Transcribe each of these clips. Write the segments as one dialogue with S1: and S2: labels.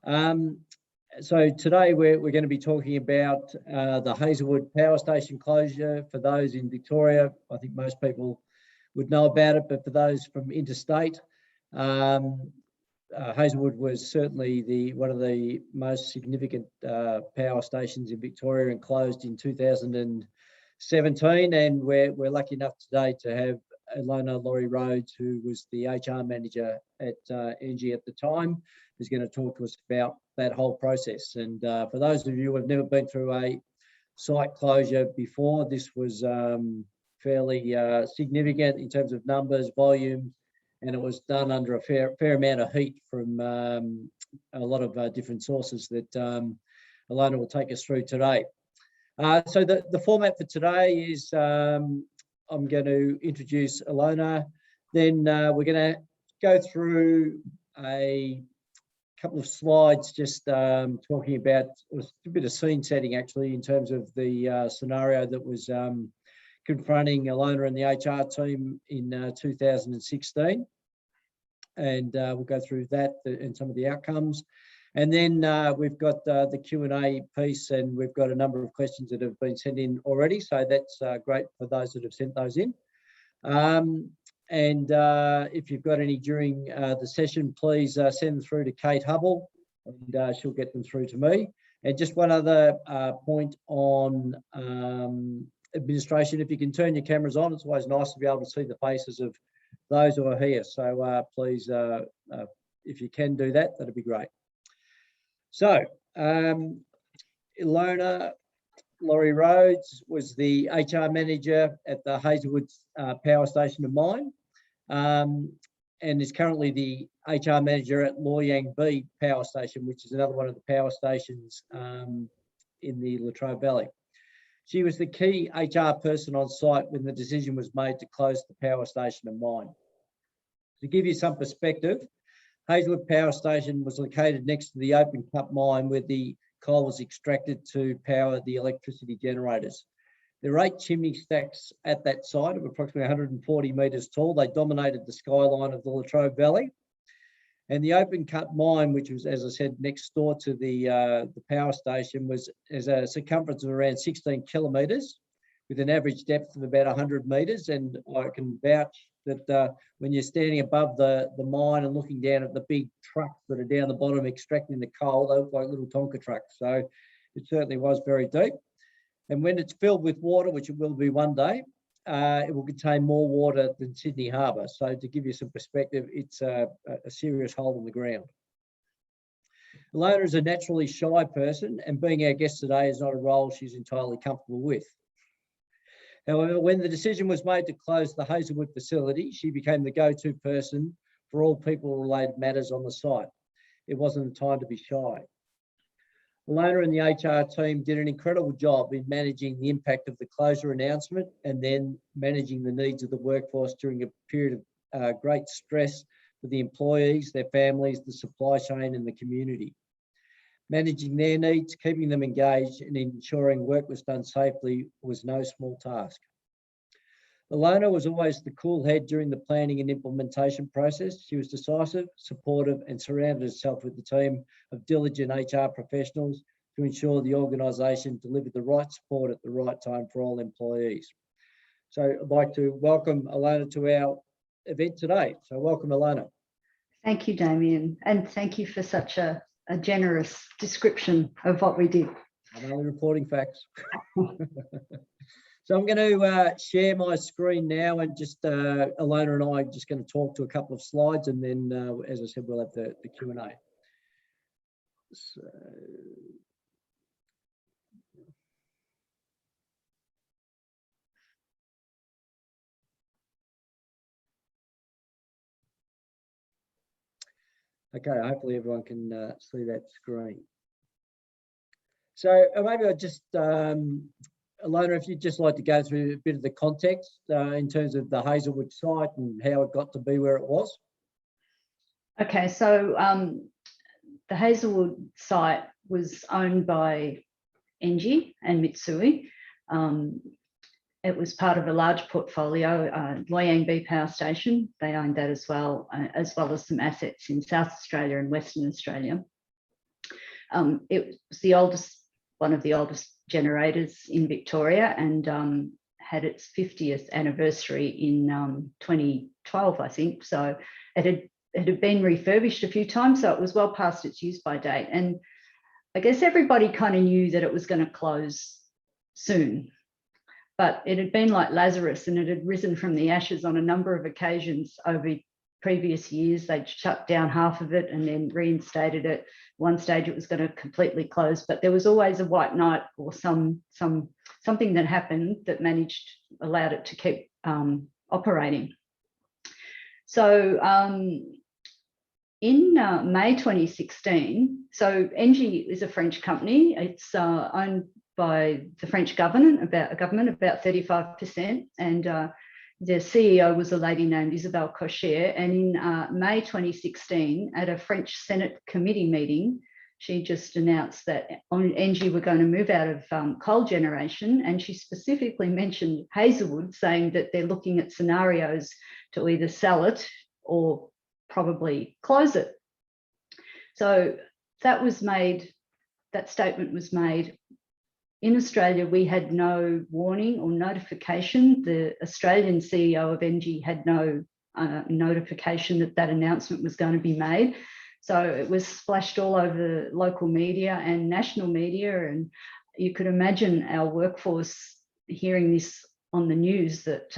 S1: So today we're going to be talking about the Hazelwood power station closure. For those in Victoria, I think most people would know about it, but for those from interstate, Hazelwood was certainly one of the most significant power stations in Victoria and closed in 2017. And we're lucky enough today to have Ilona Laurie-Rhodes, who was the HR manager at Engie at the time, who's going to talk to us about that whole process. And for those of you who have never been through a site closure before, this was fairly significant in terms of numbers, volume, and it was done under a fair amount of heat from a lot of different sources that Ilona will take us through today. So the format for today is I'm going to introduce Ilona, then we're going to go through a couple of slides just talking about a bit of scene setting actually in terms of the scenario that was confronting Ilona and the HR team in 2016. And we'll go through that and some of the outcomes. And then we've got the Q&A piece, and we've got a number of questions that have been sent in already. So that's great for those that have sent those in. And if you've got any during the session, please send them through to Kate Hubble, and she'll get them through to me. And just one other point on administration. If you can turn your cameras on, it's always nice to be able to see the faces of those who are here. So please, if you can do that, that'd be great. So, Ilona Laurie-Rhodes was the HR manager at the Hazelwood power station of mine, and is currently the HR manager at Loy Yang B power station, which is another one of the power stations in the Latrobe Valley. She was the key HR person on site when the decision was made to close the power station of mine. To give you some perspective, Hazelwood Power Station was located next to the open cut mine where the coal was extracted to power the electricity generators. There are 8 chimney stacks at that site of approximately 140 metres tall. They dominated the skyline of the Latrobe Valley. And the open cut mine, which was, as I said, next door to the power station, has a circumference of around 16 kilometres with an average depth of about 100 metres. And I can vouch that when you're standing above the mine and looking down at the big trucks that are down the bottom extracting the coal, they look like little Tonka trucks. So it certainly was very deep. And when it's filled with water, which it will be one day, it will contain more water than Sydney Harbour. So to give you some perspective, it's a serious hole in the ground. Ilona is a naturally shy person, and being our guest today is not a role she's entirely comfortable with. However, when the decision was made to close the Hazelwood facility, she became the go-to person for all people-related matters on the site. It wasn't a time to be shy. Ilona and the HR team did an incredible job in managing the impact of the closure announcement and then managing the needs of the workforce during a period of great stress for the employees, their families, the supply chain and the community. Managing their needs, keeping them engaged and ensuring work was done safely was no small task. Ilona was always the cool head during the planning and implementation process. She was decisive, supportive and surrounded herself with a team of diligent HR professionals to ensure the organisation delivered the right support at the right time for all employees. So I'd like to welcome Ilona to our event today. So welcome, Ilona.
S2: Thank you, Damien, and thank you for such a generous description of what we did.
S1: I'm only reporting facts. So I'm going to share my screen now, and just Ilona and I are just going to talk to a couple of slides, and then, as I said, we'll have the Q&A. So, okay, hopefully everyone can see that screen. So maybe I'll just, Ilona, if you'd just like to go through a bit of the context in terms of the Hazelwood site and how it got to be where it was.
S2: Okay, so the Hazelwood site was owned by Engie and Mitsui. It was part of a large portfolio, Loy Yang B Power Station. They owned that as well as some assets in South Australia and Western Australia. It was one of the oldest generators in Victoria, and had its 50th anniversary in 2012, I think. So it had been refurbished a few times, so it was well past its use by date. And I guess everybody kind of knew that it was going to close soon. But it had been like Lazarus, and it had risen from the ashes on a number of occasions over previous years. They'd shut down half of it and then reinstated it. One stage it was going to completely close, but there was always a white knight or something that happened that allowed it to keep operating. So in May 2016, so Engie is a French company. It's owned by the French government, about 35%, and the CEO was a lady named Isabelle Cocher. And in May 2016, at a French Senate committee meeting, she just announced that on Engie were going to move out of coal generation, and she specifically mentioned Hazelwood, saying that they're looking at scenarios to either sell it or probably close it. So that statement was made. In Australia, we had no warning or notification. The Australian CEO of Engie had no notification that announcement was going to be made. So it was splashed all over the local media and national media. And you could imagine our workforce hearing this on the news, that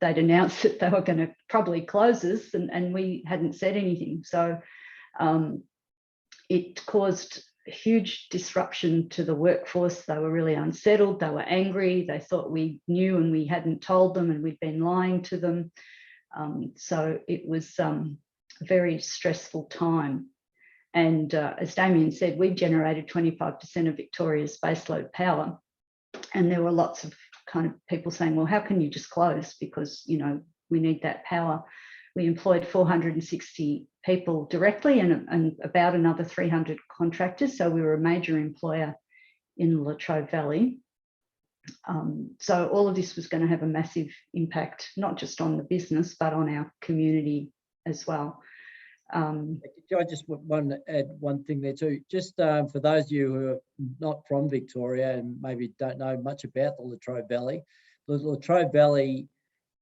S2: they'd announced that they were going to probably close us, and we hadn't said anything. So it caused huge disruption to the workforce. They were really unsettled. They were angry. They thought we knew and we hadn't told them, and we'd been lying to them. So it was a very stressful time. And as Damien said, we generated 25% of Victoria's baseload power. And there were lots of kind of people saying, well, how can you just close? Because, you know, we need that power. We employed 460 people directly and about another 300 contractors. So we were a major employer in the Latrobe Valley. So all of this was going to have a massive impact, not just on the business, but on our community as well.
S1: I just want to add one thing there too. Just for those of you who are not from Victoria and maybe don't know much about the Latrobe Valley, the Latrobe Valley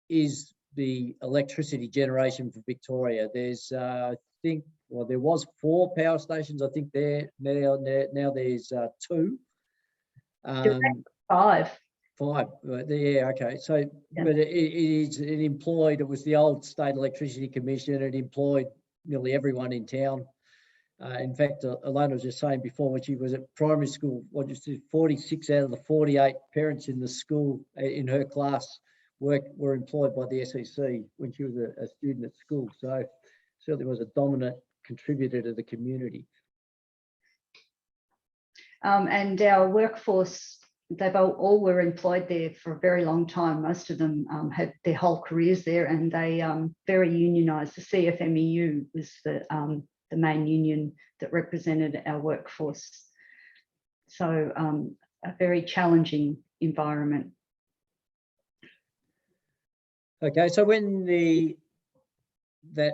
S1: is the electricity generation for Victoria. There's, I think, well, there was 4 power stations. I think now there's 2.
S2: 5.
S1: 5. Yeah, okay. So, yeah. But it was the old State Electricity Commission. It employed nearly everyone in town. In fact, Ilona was just saying before, when she was at primary school, 46 out of the 48 parents in the school, in her class, were employed by the SEC when she was a student at school. So certainly was a dominant contributor to the community.
S2: And our workforce, they've all were employed there for a very long time. Most of them had their whole careers there, and they very unionised. The CFMEU was the main union that represented our workforce. So a very challenging environment.
S1: Okay, so when that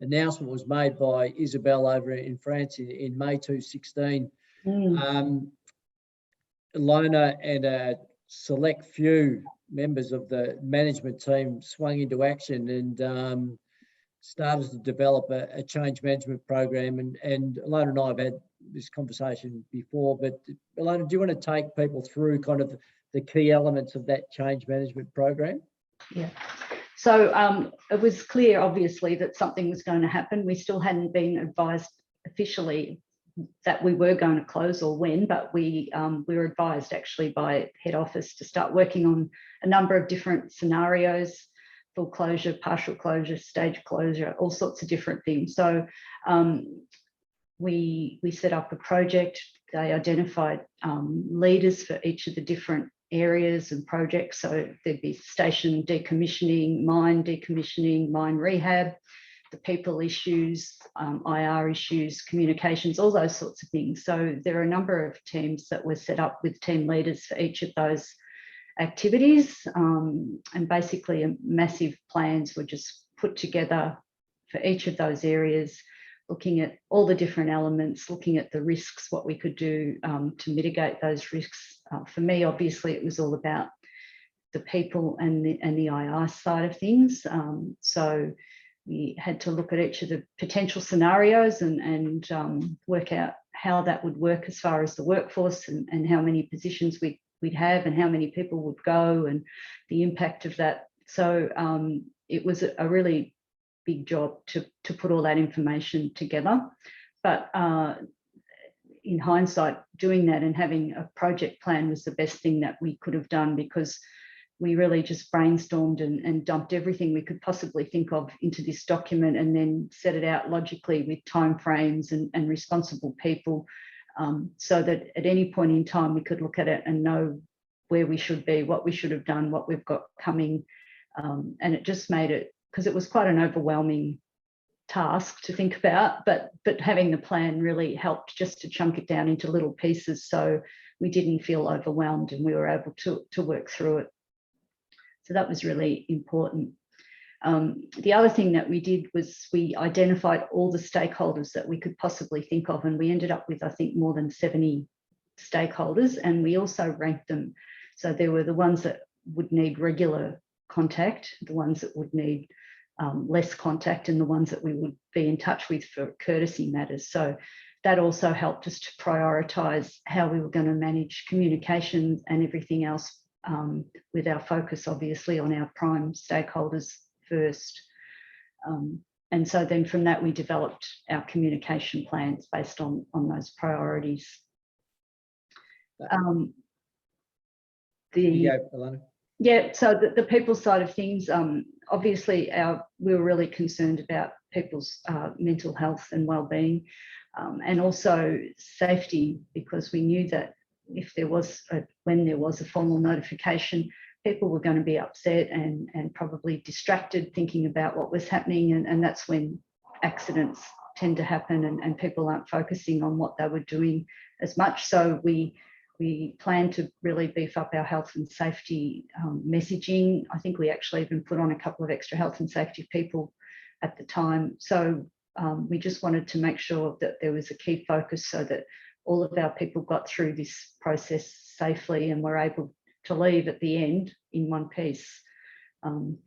S1: announcement was made by Isabelle over in France in May 2016, Ilona and a select few members of the management team swung into action and started to develop a change management program. And Ilona and I have had this conversation before, but Ilona, do you want to take people through kind of the key elements of that change management program?
S2: Yeah. So it was clear, obviously, that something was going to happen. We still hadn't been advised officially that we were going to close or when, but we were advised actually by head office to start working on a number of different scenarios: full closure, partial closure, stage closure, all sorts of different things. So we set up a project. They identified leaders for each of the different areas and projects. So there'd be station decommissioning, mine rehab, the people issues, IR issues, communications, all those sorts of things. So there are a number of teams that were set up with team leaders for each of those activities, and basically massive plans were just put together for each of those areas. looking at all the different elements, looking at the risks, what we could do to mitigate those risks. For me, obviously, it was all about the people and the II side of things. So we had to look at each of the potential scenarios and work out how that would work as far as the workforce and how many positions we'd have and how many people would go and the impact of that. So it was a really big job to put all that information together. But in hindsight, doing that and having a project plan was the best thing that we could have done, because we really just brainstormed and dumped everything we could possibly think of into this document, and then set it out logically with timeframes and responsible people, so that at any point in time we could look at it and know where we should be, what we should have done, what we've got coming. And it just made it, because it was quite an overwhelming task to think about, but having the plan really helped just to chunk it down into little pieces, so we didn't feel overwhelmed and we were able to work through it. So that was really important. The other thing that we did was we identified all the stakeholders that we could possibly think of, and we ended up with, I think, more than 70 stakeholders, and we also ranked them. So there were the ones that would need regular contact, the ones that would need less contact, and the ones that we would be in touch with for courtesy matters. So that also helped us to prioritise how we were going to manage communications and everything else, with our focus obviously on our prime stakeholders first. And so then from that we developed our communication plans based on those priorities. Yeah, so the people side of things, obviously we were really concerned about people's mental health and well-being, and also safety, because we knew that if there was when there was a formal notification, people were going to be upset and probably distracted thinking about what was happening, and that's when accidents tend to happen and people aren't focusing on what they were doing as much. So we plan to really beef up our health and safety messaging. I think we actually even put on a couple of extra health and safety people at the time. So we just wanted to make sure that there was a key focus so that all of our people got through this process safely and were able to leave at the end in one piece.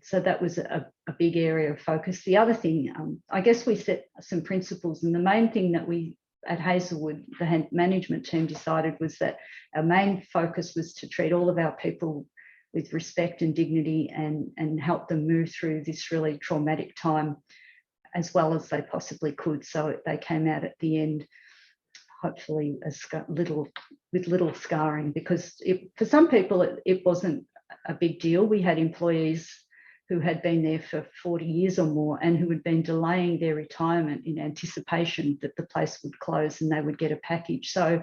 S2: So that was a big area of focus. The other thing, I guess we set some principles, and the main thing that we at Hazelwood, the management team, decided was that our main focus was to treat all of our people with respect and dignity and help them move through this really traumatic time as well as they possibly could. So they came out at the end hopefully with little scarring, because for some people it wasn't a big deal. We had employees who had been there for 40 years or more and who had been delaying their retirement in anticipation that the place would close and they would get a package. So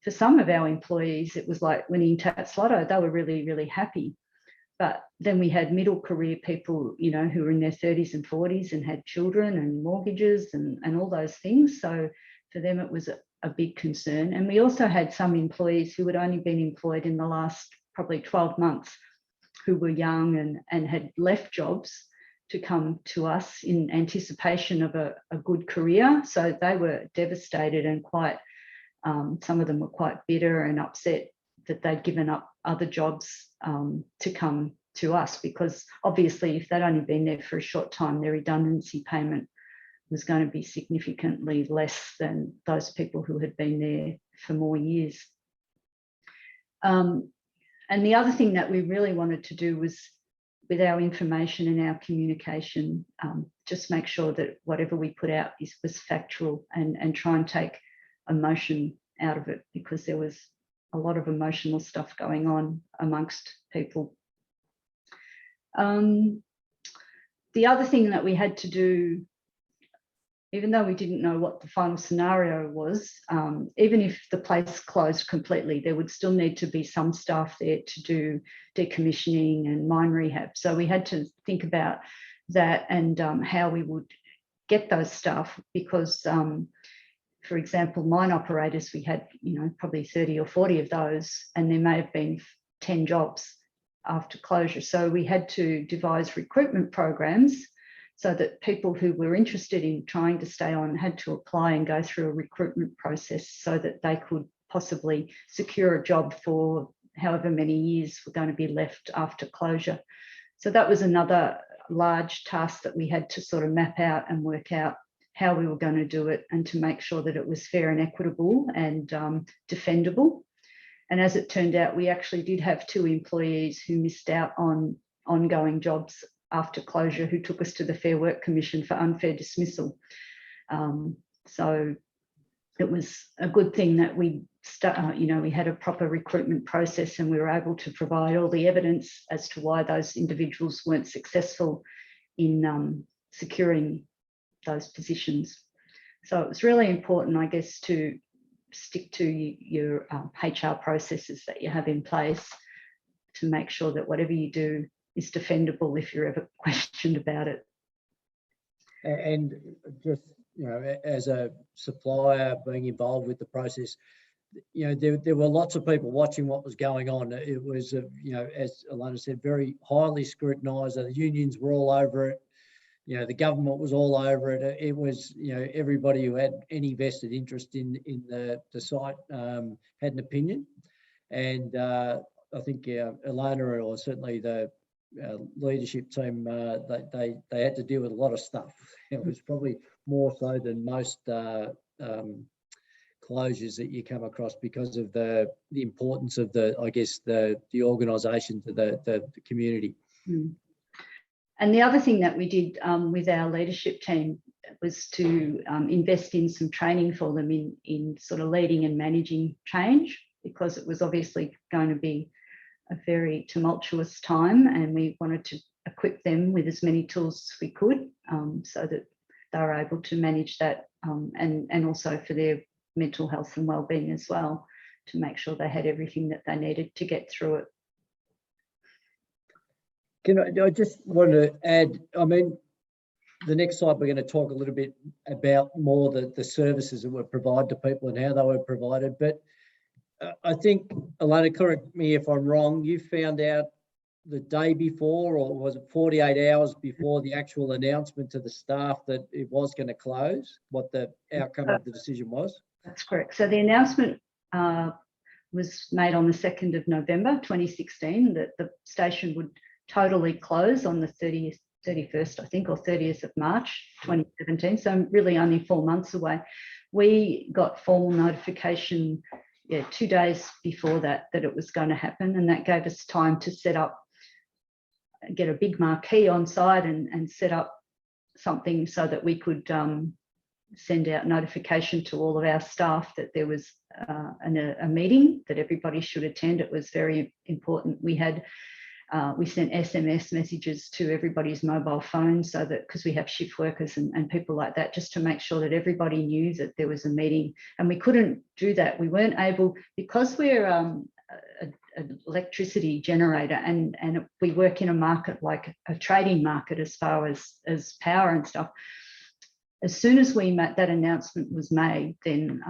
S2: for some of our employees, it was like winning Tats Lotto. They were really, really happy. But then we had middle career people, you know, who were in their 30s and 40s and had children and mortgages and all those things. So for them, it was a big concern. And we also had some employees who had only been employed in the last probably 12 months, who were young and had left jobs to come to us in anticipation of a good career. So they were devastated and quite, some of them were quite bitter and upset that they'd given up other jobs to come to us, because obviously if they'd only been there for a short time, their redundancy payment was going to be significantly less than those people who had been there for more years. And the other thing that we really wanted to do was, with our information and our communication, just make sure that whatever we put out was factual and try and take emotion out of it, because there was a lot of emotional stuff going on amongst people. The other thing that we had to do, even though we didn't know what the final scenario was, even if the place closed completely, there would still need to be some staff there to do decommissioning and mine rehab. So we had to think about that and how we would get those staff, because, for example, mine operators, we had, you know, probably 30 or 40 of those, and there may have been 10 jobs after closure. So we had to devise recruitment programs so that people who were interested in trying to stay on had to apply and go through a recruitment process so that they could possibly secure a job for however many years were going to be left after closure. So that was another large task that we had to sort of map out and work out how we were going to do it, and to make sure that it was fair and equitable and defendable. And as it turned out, we actually did have 2 employees who missed out on ongoing jobs after closure, who took us to the Fair Work Commission for unfair dismissal. So it was a good thing that we had a proper recruitment process, and we were able to provide all the evidence as to why those individuals weren't successful in securing those positions. So it was really important, I guess, to stick to your HR processes that you have in place to make sure that whatever you do is defendable if you're ever questioned about it.
S1: And just, as a supplier being involved with the process, there were lots of people watching what was going on. It was, as Ilona said, very highly scrutinised. The unions were all over it. The government was all over it. It was, everybody who had any vested interest in the site had an opinion. And I think Ilona, or certainly the leadership team, they had to deal with a lot of stuff. It was probably more so than most closures that you come across, because of the importance of the organisation to the community.
S2: Mm. And the other thing that we did with our leadership team was to invest in some training for them in sort of leading and managing change, because it was obviously going to be a very tumultuous time, and we wanted to equip them with as many tools as we could, so that they were able to manage that, and also for their mental health and wellbeing as well, to make sure they had everything that they needed to get through it.
S1: I just want to add, the next slide, we're going to talk a little bit about more the services that were provided to people and how they were provided. But I think, Ilona, correct me if I'm wrong, you found out the day before, or was it 48 hours before the actual announcement to the staff that it was going to close, what the outcome of the decision was?
S2: That's correct. So the announcement was made on the 2nd of November 2016 that the station would totally close on the 31st, I think, or 30th of March 2017. So really only 4 months away. We got formal notification 2 days before that it was going to happen, and that gave us time to set up, get a big marquee on site and set up something so that we could send out notification to all of our staff that there was a meeting that everybody should attend. It was very important. We sent SMS messages to everybody's mobile phone, so that, because we have shift workers and people like that, just to make sure that everybody knew that there was a meeting. And we couldn't do that. We weren't able, because we're an electricity generator, and we work in a market like a trading market as far as power and stuff. As soon as that announcement was made, then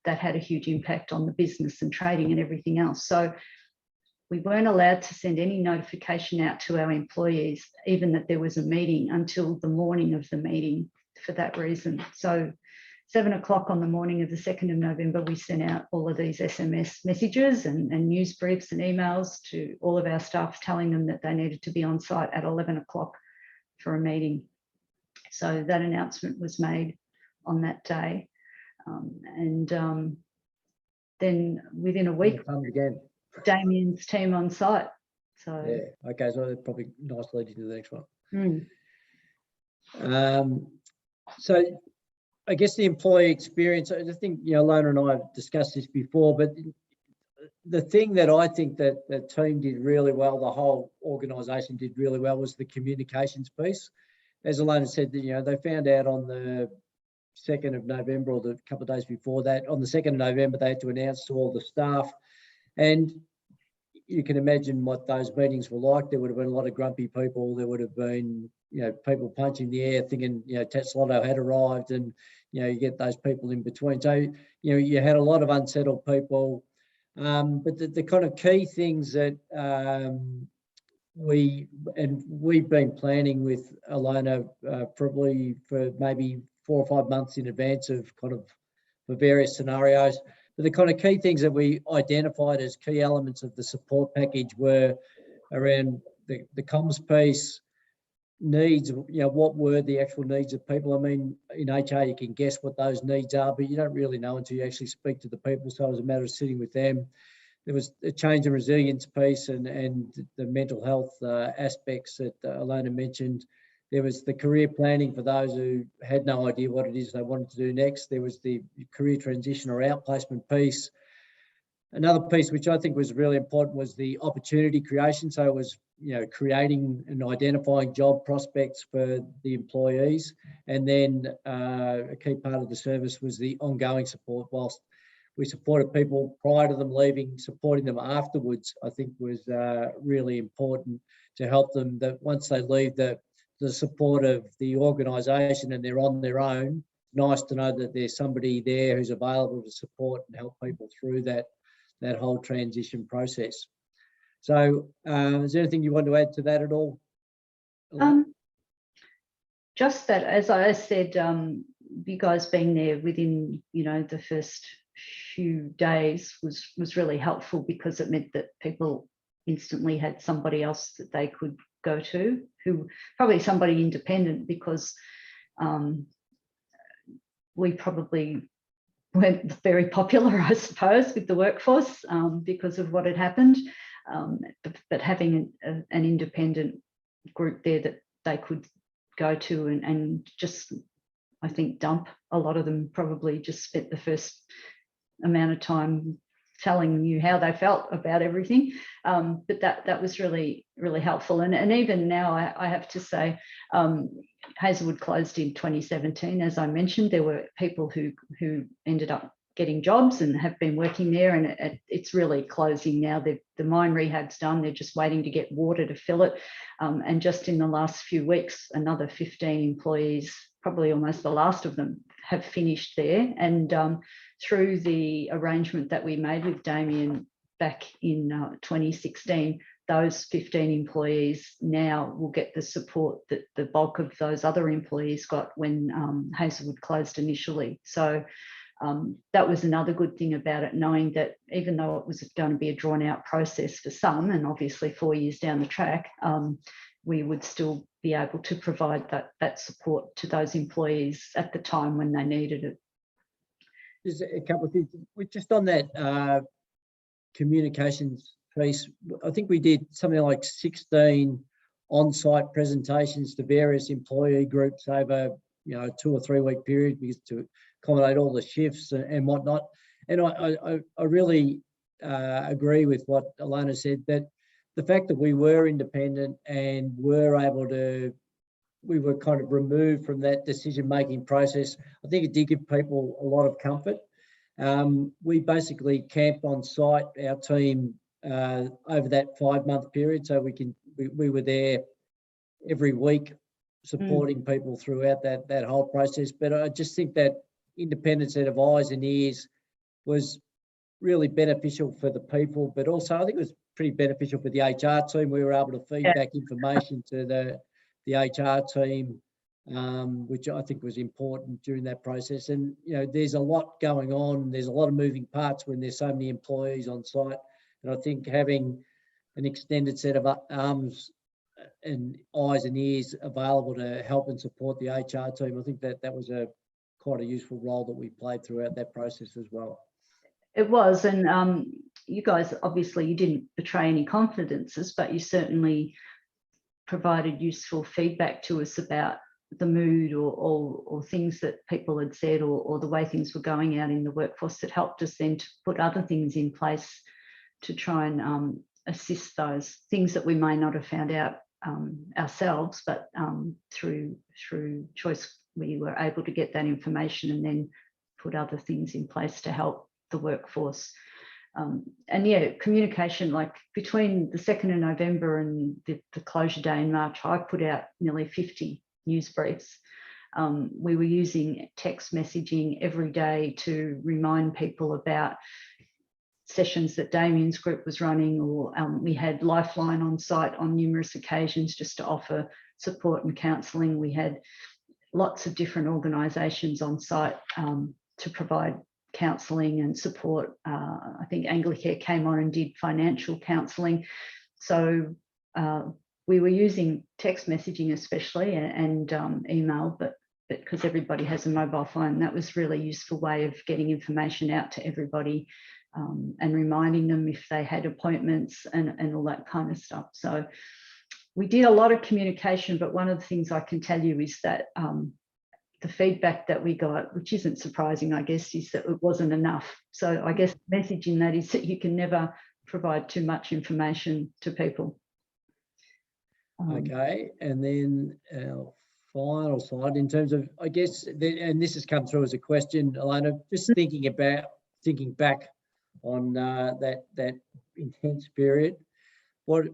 S2: that had a huge impact on the business and trading and everything else. So we weren't allowed to send any notification out to our employees, even that there was a meeting, until the morning of the meeting, for that reason. So 7 o'clock on the morning of the 2nd of November, we sent out all of these SMS messages and news briefs and emails to all of our staff, telling them that they needed to be on site at 11 o'clock for a meeting. So that announcement was made on that day. Then within a week,
S1: again,
S2: Damien's team on site. So
S1: yeah, okay, so that's probably nice leading to the next one.
S2: Mm.
S1: So I guess the employee experience, I think, Ilona and I have discussed this before, but the thing that I think that the team did really well, the whole organisation did really well, was the communications piece. As Ilona said, they found out on the 2nd of November, or the couple of days before that, on the 2nd of November, they had to announce to all the staff. And you can imagine what those meetings were like. There would have been a lot of grumpy people. There would have been, people punching the air thinking, Tatslotto had arrived, and, you get those people in between. So, you had a lot of unsettled people. But the kind of key things that we've been planning with Ilona probably for maybe 4 or 5 months in advance of kind of for various scenarios. But the kind of key things that we identified as key elements of the support package were around the comms piece, needs, what were the actual needs of people? I mean, in HR, you can guess what those needs are, but you don't really know until you actually speak to the people. So it was a matter of sitting with them. There was a change and resilience piece and the mental health aspects that Ilona mentioned. There was the career planning for those who had no idea what it is they wanted to do next. There was the career transition or outplacement piece. Another piece which I think was really important was the opportunity creation. So it was, creating and identifying job prospects for the employees. And then a key part of the service was the ongoing support. Whilst we supported people prior to them leaving, supporting them afterwards, I think was really important to help them that once they leave the support of the organisation and they're on their own, nice to know that there's somebody there who's available to support and help people through that whole transition process. So is there anything you want to add to that at all?
S2: Just that, as I said, you guys being there within, the first few days was really helpful because it meant that people instantly had somebody else that they could go to, who probably somebody independent, because we probably weren't very popular, I suppose, with the workforce because of what had happened. But having an independent group there that they could go to and just, I think, dump. A lot of them probably just spent the first amount of time telling you how they felt about everything. But that was really, really helpful. And even now, I have to say, Hazelwood closed in 2017. As I mentioned, there were people who ended up getting jobs and have been working there, and it's really closing now. The mine rehab's done. They're just waiting to get water to fill it. And just in the last few weeks, another 15 employees, probably almost the last of them, have finished there. And through the arrangement that we made with Damien back in 2016, those 15 employees now will get the support that the bulk of those other employees got when Hazelwood closed initially. So that was another good thing about it, knowing that even though it was going to be a drawn out process for some, and obviously 4 years down the track, we would still be able to provide that support to those employees at the time when they needed it.
S1: There's a couple of things. Just on that communications piece, I think we did something like 16 on-site presentations to various employee groups over, a 2 or 3 week period, because to accommodate all the shifts and whatnot. And I really agree with what Ilona said, that the fact that we were independent and were able to, we were kind of removed from that decision-making process, I think it did give people a lot of comfort. We basically camped on site, our team, over that 5-month period. So we were there every week supporting people throughout that whole process. But I just think that independent set of eyes and ears was really beneficial for the people, but also I think it was pretty beneficial for the HR team. We were able to feed back information to the HR team, which I think was important during that process. And, there's a lot going on. There's a lot of moving parts when there's so many employees on site. And I think having an extended set of arms and eyes and ears available to help and support the HR team, I think that was quite a useful role that we played throughout that process as well.
S2: It was, and you guys, obviously you didn't betray any confidences, but you certainly provided useful feedback to us about the mood or things that people had said or the way things were going out in the workforce, that helped us then to put other things in place to try and assist those things that we may not have found out ourselves, but through choice we were able to get that information and then put other things in place to help the workforce. And yeah, communication, like between the 2nd of November and the closure day in March, I put out nearly 50 news briefs. We were using text messaging every day to remind people about sessions that Damien's group was running, or we had Lifeline on site on numerous occasions just to offer support and counselling. We had lots of different organisations on site to provide counselling and support. I think Anglicare came on and did financial counselling. So we were using text messaging especially, and email, but because everybody has a mobile phone, that was really a useful way of getting information out to everybody, and reminding them if they had appointments and all that kind of stuff. So we did a lot of communication, but one of the things I can tell you is that the feedback that we got, which isn't surprising, I guess, is that it wasn't enough. So I guess the message in that is that you can never provide too much information to people.
S1: Okay, and then our final slide in terms of, I guess, and this has come through as a question, Ilona, just thinking back on that intense period. What,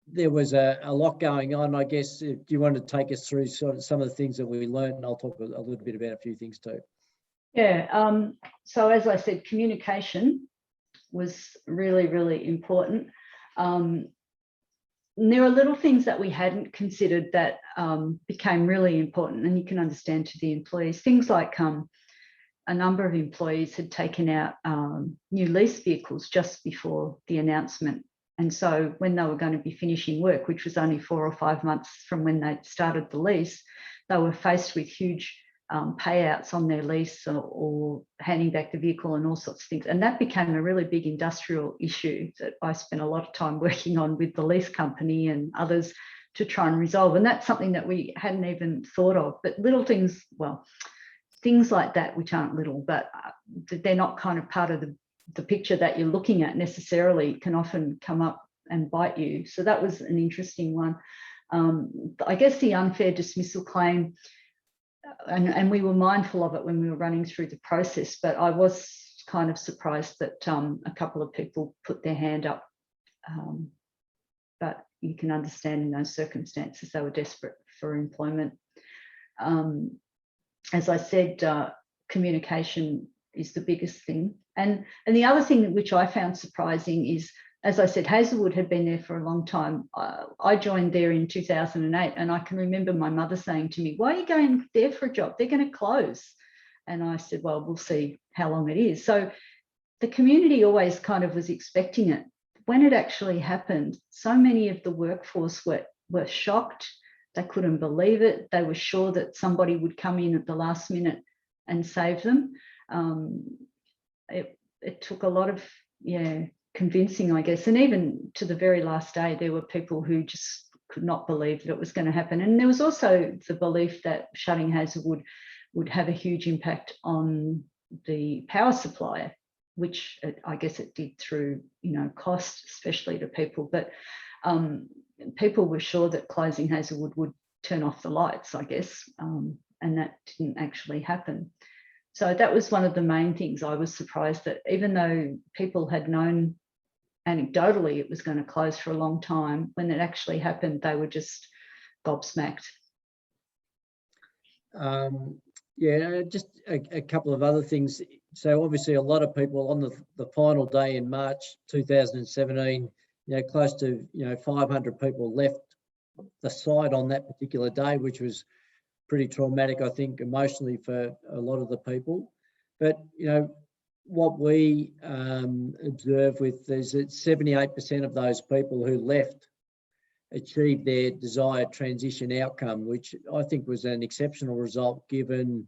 S1: there was a lot going on, I guess. Do you want to take us through sort of some of the things that we learned? And I'll talk a little bit about a few things too.
S2: Yeah, so as I said, communication was really, really important. There are little things that we hadn't considered that became really important, and you can understand to the employees. Things like a number of employees had taken out new lease vehicles just before the announcement. And so when they were going to be finishing work, which was only 4 or 5 months from when they started the lease, they were faced with huge payouts on their lease, or handing back the vehicle and all sorts of things. And that became a really big industrial issue that I spent a lot of time working on with the lease company and others to try and resolve. And that's something that we hadn't even thought of. But little things, well, things like that, which aren't little, but they're not kind of part of the picture that you're looking at necessarily, can often come up and bite you. So that was an interesting one. I guess the unfair dismissal claim, and we were mindful of it when we were running through the process, but I was kind of surprised that a couple of people put their hand up. But you can understand in those circumstances, they were desperate for employment. As I said, communication is the biggest thing. And the other thing which I found surprising is, as I said, Hazelwood had been there for a long time. I joined there in 2008, and I can remember my mother saying to me, "Why are you going there for a job? They're going to close." And I said, "Well, we'll see how long it is." So the community always kind of was expecting it. When it actually happened, so many of the workforce were shocked. They couldn't believe it. They were sure that somebody would come in at the last minute and save them. It took a lot of, convincing, I guess. And even to the very last day, there were people who just could not believe that it was going to happen. And there was also the belief that shutting Hazelwood would have a huge impact on the power supply, which I guess it did through, cost, especially to people. But people were sure that closing Hazelwood would turn off the lights, I guess, and that didn't actually happen. So that was one of the main things. I was surprised that even though people had known anecdotally it was going to close for a long time, when it actually happened, they were just gobsmacked.
S1: Just a couple of other things. So obviously a lot of people on the final day in March 2017, close to 500 people left the site on that particular day, which was pretty traumatic, I think, emotionally for a lot of the people. But what we observed with is that 78% of those people who left achieved their desired transition outcome, which I think was an exceptional result given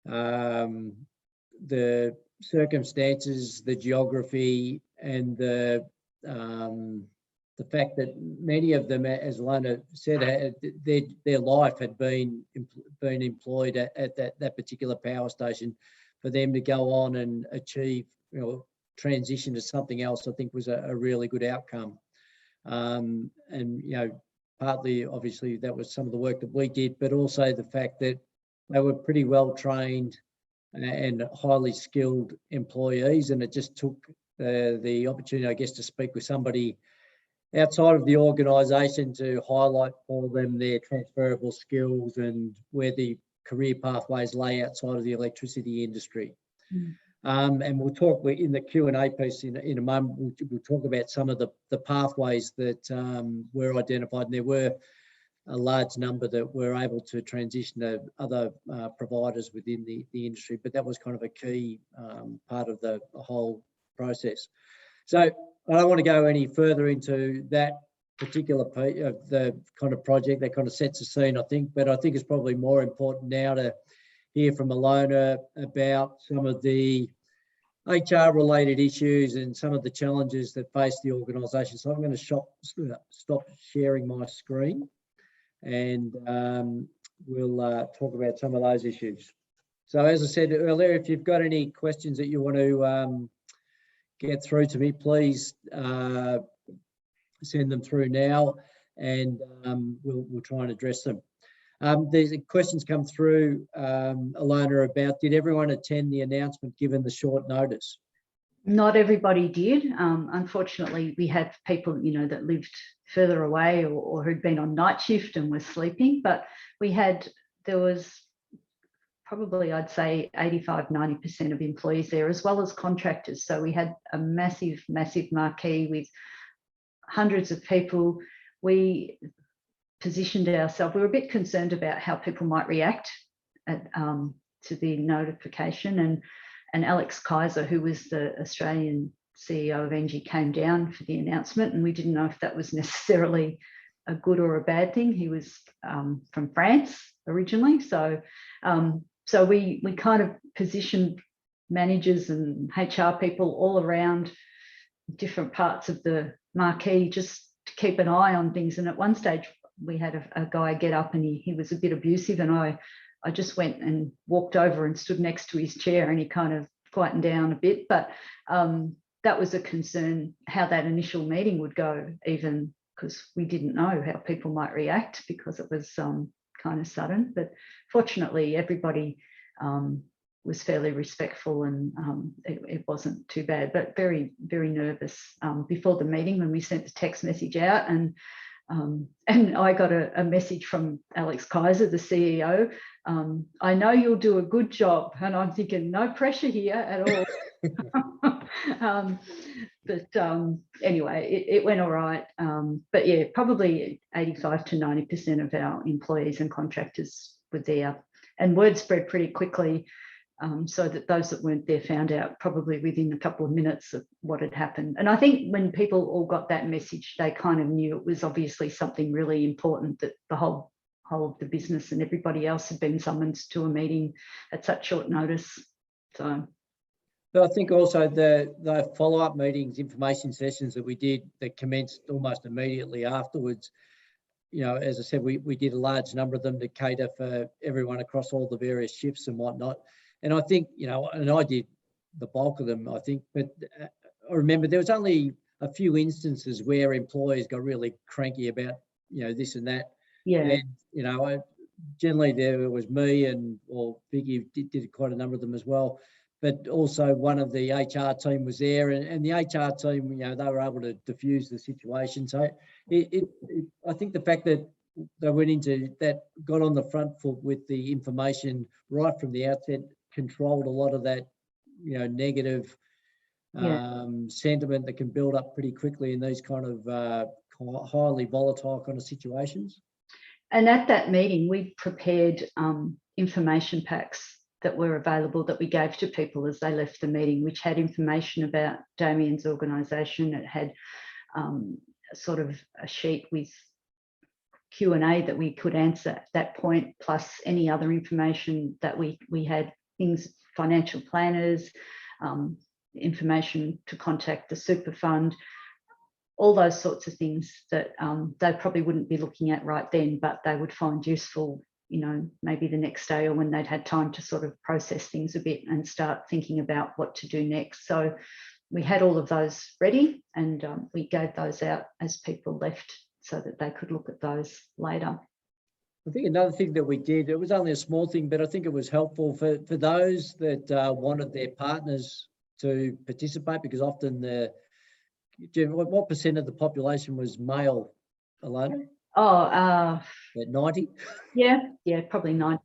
S1: the circumstances, the geography, and the fact that many of them, as Ilona said, their life had been employed at that particular power station. For them to go on and achieve, transition to something else, I think was a really good outcome. And partly, obviously, that was some of the work that we did, but also the fact that they were pretty well trained and highly skilled employees, and it just took the opportunity, I guess, to speak with somebody outside of the organisation to highlight for them their transferable skills and where the career pathways lay outside of the electricity industry. And we'll talk in the Q&A piece in a moment. We'll talk about some of the pathways that were identified, and there were a large number that were able to transition to other providers within the industry, but that was kind of a key part of the whole process. So I don't want to go any further into that particular piece of the kind of project. That kind of sets the scene, I think, but I think it's probably more important now to hear from Ilona about some of the HR related issues and some of the challenges that face the organisation. So I'm going to stop sharing my screen, and we'll talk about some of those issues. So as I said earlier, if you've got any questions that you want to get through to me, please send them through now, and we'll try and address them. There's questions come through, Ilona, about did everyone attend the announcement given the short notice?
S2: Not everybody did. Unfortunately, we had people, that lived further away or who'd been on night shift and were sleeping, but there was probably, I'd say 85–90% of employees there, as well as contractors. So we had a massive marquee with hundreds of people. We positioned ourselves, we were a bit concerned about how people might react to the notification, and Alex Kaiser, who was the Australian CEO of Engie, came down for the announcement, and we didn't know if that was necessarily a good or a bad thing. He was from France originally, so we kind of positioned managers and HR people all around different parts of the marquee just to keep an eye on things. And at one stage we had a guy get up, and he was a bit abusive, and I just went and walked over and stood next to his chair, and he kind of quietened down a bit. But that was a concern, how that initial meeting would go, even because we didn't know how people might react because it was kind of sudden. But fortunately, everybody was fairly respectful, and it wasn't too bad, but very, very nervous before the meeting when we sent the text message out. And I got a message from Alex Kaiser, the CEO. I know you'll do a good job. And I'm thinking, no pressure here at all. Anyway, it went all right. But yeah, probably 85–90% of our employees and contractors were there. And word spread pretty quickly, so that those that weren't there found out probably within a couple of minutes of what had happened. And I think when people all got that message, they kind of knew it was obviously something really important, that the whole of the business and everybody else had been summoned to a meeting at such short notice. So
S1: I think also the follow-up meetings, information sessions that we did that commenced almost immediately afterwards, as I said, we did a large number of them to cater for everyone across all the various shifts and whatnot. And I think, and I did the bulk of them, I think, but I remember there was only a few instances where employees got really cranky about, this and that.
S2: Yeah.
S1: And, generally there was me or Vicky did quite a number of them as well. But also one of the HR team was there, and the HR team, they were able to diffuse the situation. So I think the fact that they went into that, got on the front foot with the information right from the outset, controlled a lot of that, negative sentiment that can build up pretty quickly in these kind of highly volatile kind of situations.
S2: And at that meeting, we prepared information packs that were available that we gave to people as they left the meeting, which had information about Damien's organisation. It had sort of a sheet with Q&A that we could answer at that point, plus any other information that we had, things, financial planners, information to contact the super fund, all those sorts of things that they probably wouldn't be looking at right then, but they would find useful, maybe the next day, or when they'd had time to sort of process things a bit and start thinking about what to do next. So we had all of those ready, and we gave those out as people left so that they could look at those later.
S1: I think another thing that we did, it was only a small thing, but I think it was helpful for those that wanted their partners to participate, because often what percent of the population was male, Ilona?
S2: Oh,
S1: 90?
S2: Yeah, probably 90%.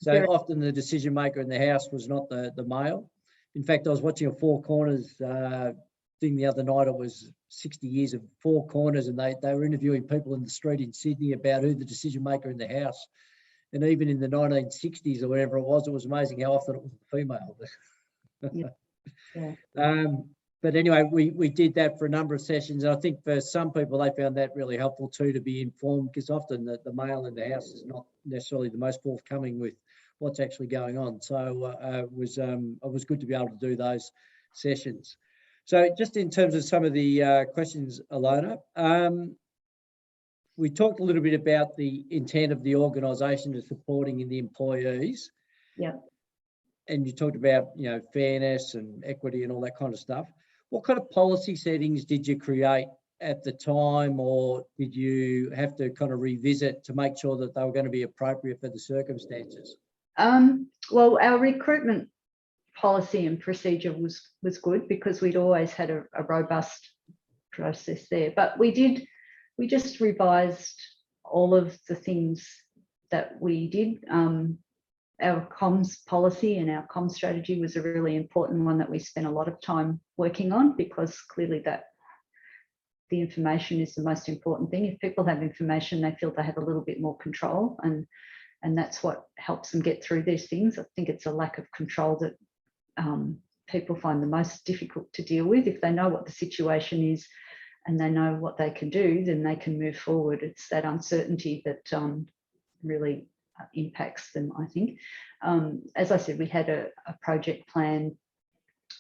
S1: So often the decision maker in the house was not the male. In fact, I was watching a Four Corners thing the other night. It was 60 years of Four Corners, and they were interviewing people in the street in Sydney about who the decision maker in the house. And even in the 1960s or whatever it was amazing how often it was a female.
S2: Yeah.
S1: But anyway, we did that for a number of sessions. And I think for some people, they found that really helpful too, to be informed, because often the male in the house is not necessarily the most forthcoming with what's actually going on. So it was good to be able to do those sessions. So just in terms of some of the questions, Ilona, we talked a little bit about the intent of the organisation of supporting in the employees.
S2: Yeah.
S1: And you talked about, fairness and equity and all that kind of stuff. What kind of policy settings did you create at the time, or did you have to kind of revisit to make sure that they were going to be appropriate for the circumstances?
S2: Well, our recruitment policy and procedure was good, because we'd always had a robust process there. But we just revised all of the things that we did. Our comms policy and our comms strategy was a really important one that we spent a lot of time working on, because clearly that the information is the most important thing. If people have information, they feel they have a little bit more control, and that's what helps them get through these things. I think it's a lack of control that people find the most difficult to deal with. If they know what the situation is and they know what they can do, then they can move forward. It's that uncertainty that really impacts them, I think. As I said, we had a project plan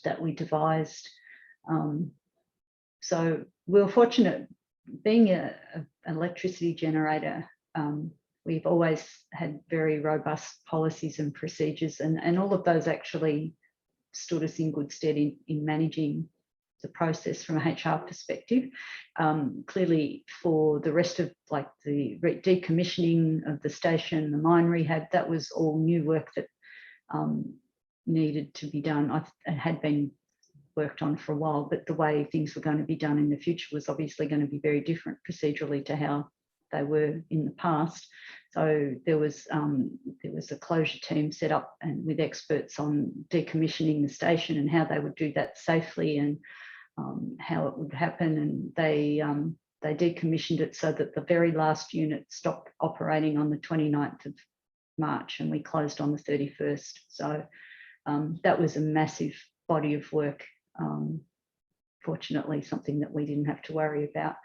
S2: that we devised. So we were fortunate, being an electricity generator, we've always had very robust policies and procedures, and all of those actually stood us in good stead in managing the process from a HR perspective. Clearly, for the rest of the decommissioning of the station, the mine rehab, that was all new work that needed to be done. It had been worked on for a while, but the way things were going to be done in the future was obviously going to be very different procedurally to how they were in the past. So there was a closure team set up and with experts on decommissioning the station and how they would do that safely, and how it would happen. And they decommissioned it so that the very last unit stopped operating on the 29th of March, and we closed on the 31st. So that was a massive body of work. Fortunately, something that we didn't have to worry about.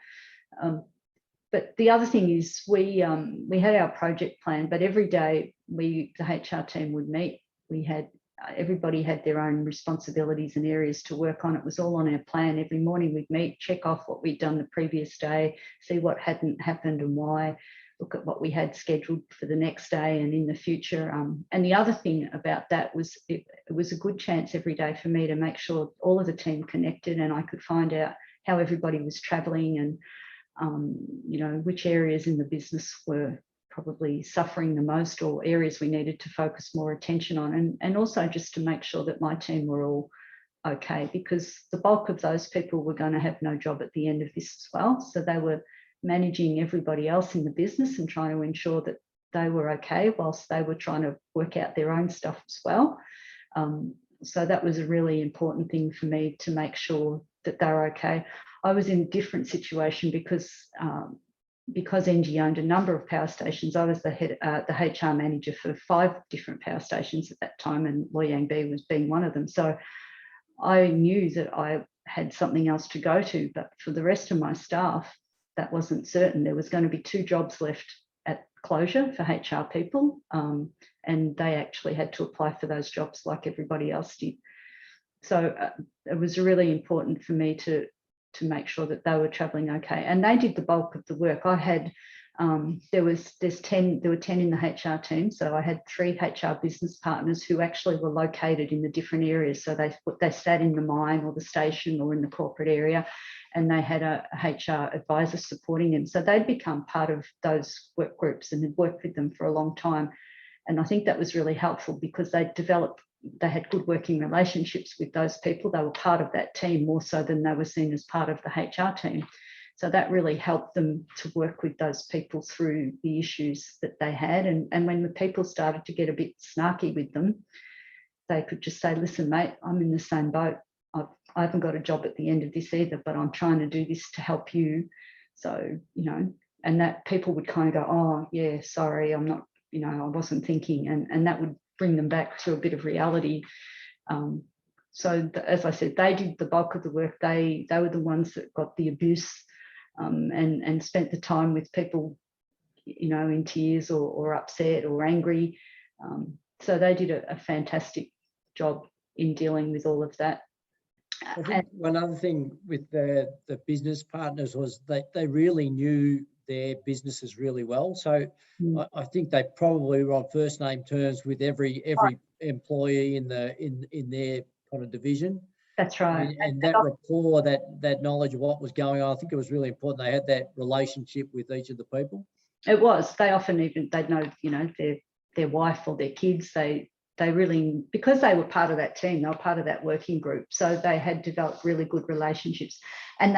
S2: But the other thing is we had our project plan, but every day the HR team would meet. Everybody had their own responsibilities and areas to work on. It was all on our plan. Every morning we'd meet, check off what we'd done the previous day, see what hadn't happened and why, look at what we had scheduled for the next day and in the future. And the other thing about that was it was a good chance every day for me to make sure all of the team connected, and I could find out how everybody was travelling, and which areas in the business were probably suffering the most, or areas we needed to focus more attention on, and also just to make sure that my team were all okay, because the bulk of those people were going to have no job at the end of this as well. So they were managing everybody else in the business and trying to ensure that they were okay whilst they were trying to work out their own stuff as well. So that was a really important thing for me, to make sure that they were okay. I was in a different situation because Engie owned a number of power stations. I was the HR manager for 5 different power stations at that time, and Loy Yang B was being one of them. So I knew that I had something else to go to, but for the rest of my staff, that wasn't certain. There was going to be 2 jobs left at closure for HR people, and they actually had to apply for those jobs like everybody else did. So it was really important for me to make sure that they were travelling okay, and they did the bulk of the work. I had there were 10 in the HR team, so I had 3 HR business partners who actually were located in the different areas. So they sat in the mine or the station or in the corporate area, and they had a HR advisor supporting them. So they'd become part of those work groups and had worked with them for a long time. And I think that was really helpful, because they had good working relationships with those people. They were part of that team more so than they were seen as part of the HR team. So that really helped them to work with those people through the issues that they had. And when the people started to get a bit snarky with them, they could just say, listen, mate, I'm in the same boat. I haven't got a job at the end of this either, but I'm trying to do this to help you. So, you know, and that people would kind of go, oh, yeah, sorry, I'm not, you know, I wasn't thinking. And that would bring them back to a bit of reality. As I said, they did the bulk of the work. They were the ones that got the abuse and spent the time with people, you know, in tears or upset or angry. So they did a fantastic job in dealing with all of that.
S1: I think one other thing with the business partners was they really knew their businesses really well. So I think they probably were on first name terms with every employee in their kind of division.
S2: That's right.
S1: And that rapport, that knowledge of what was going on, I think it was really important. They had that relationship with each of the people.
S2: It was. They often they'd know, you know, their wife or their kids. They really, because they were part of that team, they were part of that working group. So they had developed really good relationships, and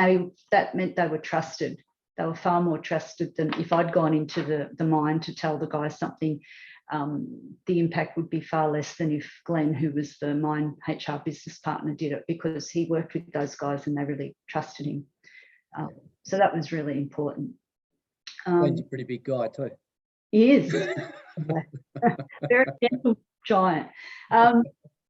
S2: that meant they were trusted. They were far more trusted than if I'd gone into the mine to tell the guys something. The impact would be far less than if Glenn, who was the mine HR business partner, did it, because he worked with those guys and they really trusted him. So that was really important.
S1: Glenn's a pretty big guy too.
S2: He is. Very gentle giant.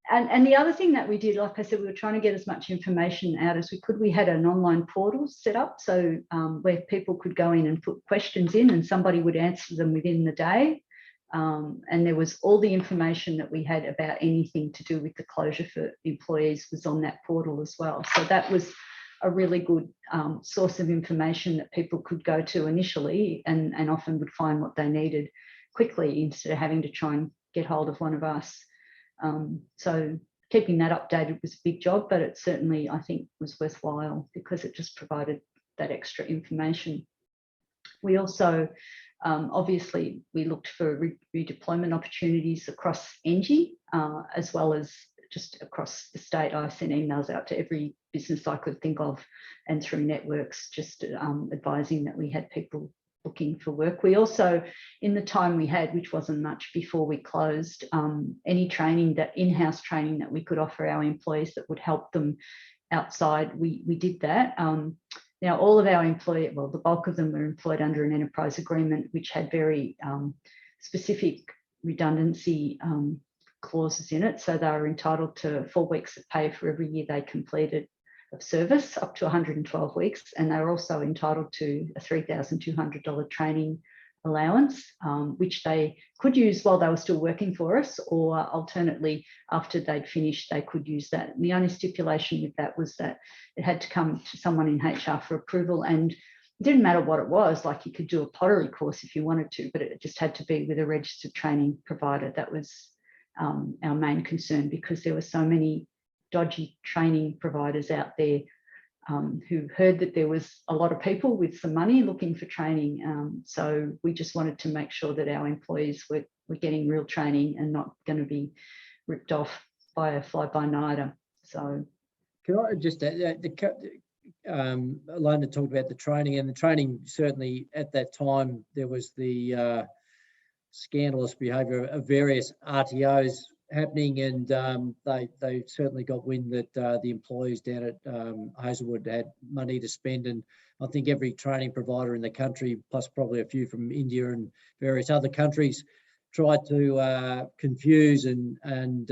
S2: And the other thing that we did, like I said, we were trying to get as much information out as we could. We had an online portal set up, so where people could go in and put questions in and somebody would answer them within the day. And there was all the information that we had about anything to do with the closure for employees was on that portal as well. So that was a really good source of information that people could go to initially and often would find what they needed quickly instead of having to try and get hold of one of us. So keeping that updated was a big job, but it certainly, I think, was worthwhile because it just provided that extra information. We also, obviously, we looked for redeployment opportunities across Engie, as well as just across the state. I sent emails out to every business I could think of and through networks, just advising that we had people looking for work. We also, in the time we had, which wasn't much before we closed, any training, that in-house training that we could offer our employees that would help them outside, we did that. Now, all of our employees, well, the bulk of them were employed under an enterprise agreement, which had very specific redundancy clauses in it. So they were entitled to 4 weeks of pay for every year they completed of service, up to 112 weeks. And they were also entitled to a $3,200 training allowance, which they could use while they were still working for us, or alternately, after they'd finished, they could use that. And the only stipulation with that was that it had to come to someone in HR for approval, and it didn't matter what it was. Like, you could do a pottery course if you wanted to, but it just had to be with a registered training provider. That was our main concern, because there were so many dodgy training providers out there who heard that there was a lot of people with some money looking for training. So we just wanted to make sure that our employees were getting real training and not going to be ripped off by a fly-by-nighter. So
S1: can I just add, Ilona talked about the training, and the training certainly at that time there was the scandalous behaviour of various RTOs happening, and they certainly got wind that the employees down at Hazelwood had money to spend, and I think every training provider in the country, plus probably a few from India and various other countries, tried to confuse and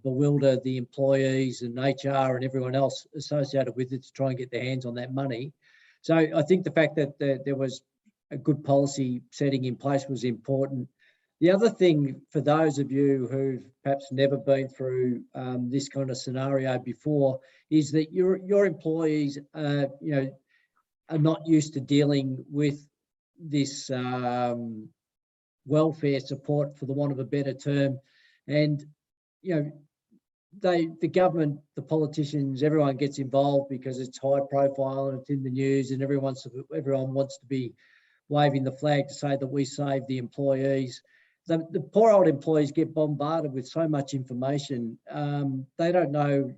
S1: bewilder the employees and HR and everyone else associated with it to try and get their hands on that money. So I think the fact that there was a good policy setting in place was important. The other thing, for those of you who've perhaps never been through this kind of scenario before, is that your employees, are not used to dealing with this welfare support, for the want of a better term, and the government, the politicians, everyone gets involved because it's high profile and it's in the news, and everyone wants to be waving the flag to say that we saved the employees. The poor old employees get bombarded with so much information. They don't know,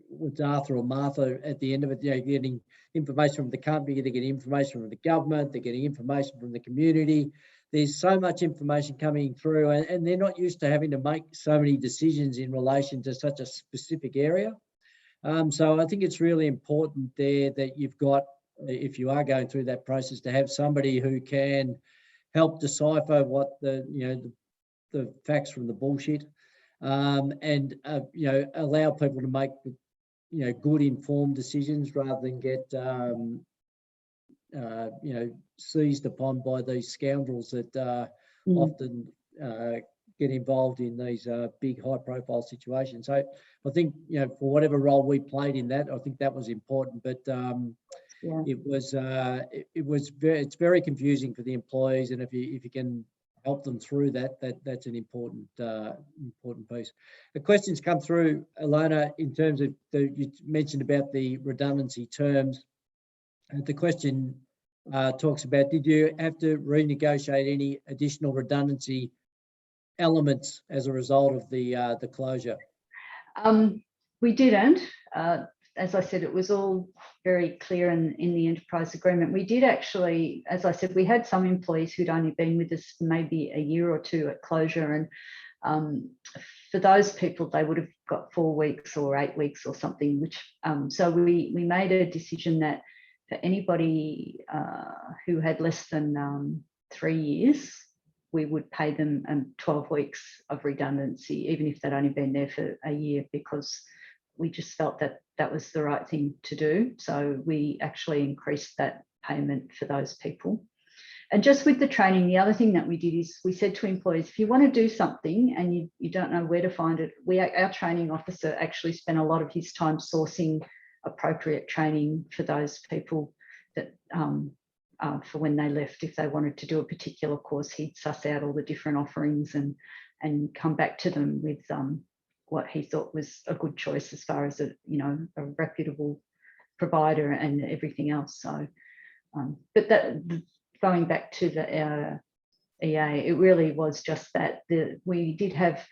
S1: what's Arthur or Martha at the end of it. Getting information from the company, they're getting information from the government, they're getting information from the community. there's so much information coming through, and they're not used to having to make so many decisions in relation to such a specific area. So I think it's really important there that you've got, if you are going through that process, to have somebody who can help decipher what the facts from the bullshit, and allow people to make good informed decisions rather than get seized upon by these scoundrels that often get involved in these big high profile situations. So I think, for whatever role we played in that, I think that was important, but it's very confusing for the employees, and if you can help them through that's an important piece. The questions come through, Ilona, in terms of you mentioned about the redundancy terms. The question talks about, did you have to renegotiate any additional redundancy elements as a result of the closure?
S2: We didn't. As I said, it was all very clear in the enterprise agreement. We did actually, as I said, we had some employees who'd only been with us for maybe a year or two at closure, and for those people, they would have got 4 weeks or 8 weeks or something. Which so we made a decision that for anybody who had less than 3 years, we would pay them 12 weeks of redundancy, even if they'd only been there for a year, because we just felt that that was the right thing to do. So we actually increased that payment for those people. And just with the training, the other thing that we did is we said to employees, if you want to do something and you don't know where to find it, our training officer actually spent a lot of his time sourcing appropriate training for those people that for when they left. If they wanted to do a particular course, he'd suss out all the different offerings and come back to them with what he thought was a good choice as far as a reputable provider and everything else. So, but going back to the EA, it really was just that we did have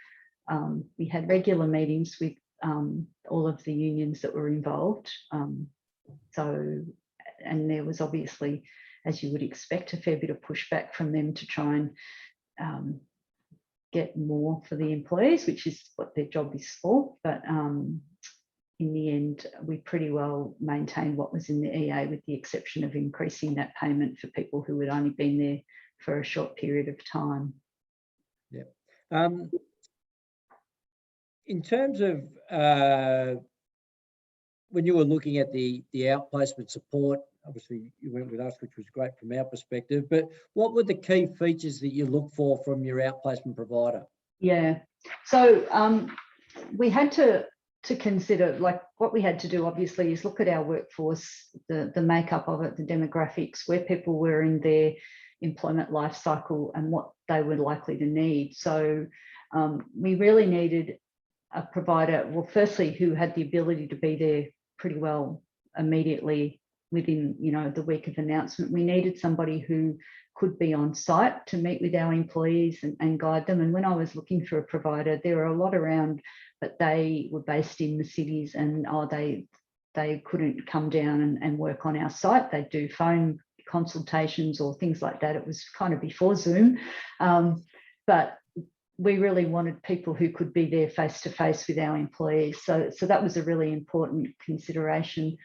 S2: we had regular meetings with all of the unions that were involved. So, and there was obviously, as you would expect, a fair bit of pushback from them to try and get more for the employees, which is what their job is for. But in the end, we pretty well maintained what was in the EA, with the exception of increasing that payment for people who had only been there for a short period of time.
S1: Yeah. In terms of when you were looking at the outplacement support, obviously you went with us, which was great from our perspective, but what were the key features that you look for from your outplacement provider?
S2: Yeah, so we had to consider, like, what we had to do obviously is look at our workforce, the makeup of it, the demographics, where people were in their employment life cycle and what they were likely to need. So we really needed a provider, well, firstly, who had the ability to be there pretty well immediately within the week of announcement. We needed somebody who could be on site to meet with our employees and guide them. And when I was looking for a provider, there were a lot around, but they were based in the cities, and they couldn't come down and work on our site. They'd do phone consultations or things like that. It was kind of before Zoom, but we really wanted people who could be there face to face with our employees. So that was a really important consideration.